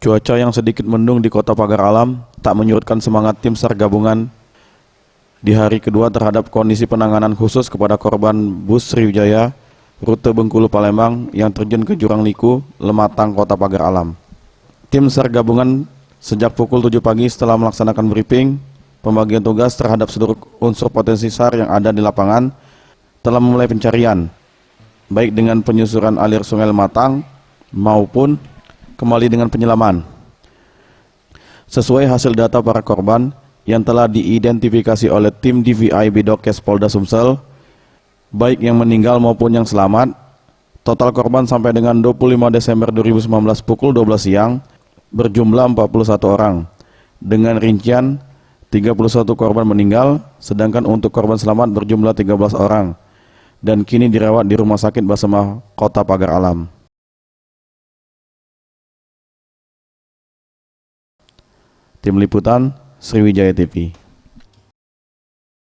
Cuaca yang sedikit mendung di Kota Pagar Alam tak menyurutkan semangat tim SAR gabungan di hari kedua terhadap kondisi penanganan khusus kepada korban bus Sriwijaya rute Bengkulu Palembang yang terjun ke jurang liku Lematang, Kota Pagar Alam. Tim SAR gabungan sejak pukul 7 pagi setelah melaksanakan briefing pembagian tugas terhadap seluruh unsur potensi SAR yang ada di lapangan telah memulai pencarian, baik dengan penyusuran alir sungai Lematang maupun kembali dengan penyelaman. Sesuai hasil data para korban yang telah diidentifikasi oleh tim DVI Bidokes Polda Sumsel, baik yang meninggal maupun yang selamat, total korban sampai dengan 25 Desember 2019 pukul 12 siang berjumlah 41 orang, dengan rincian 31 korban meninggal, sedangkan untuk korban selamat berjumlah 13 orang, dan kini dirawat di Rumah Sakit Basemah Kota Pagar Alam. Tim Liputan Sriwijaya TV.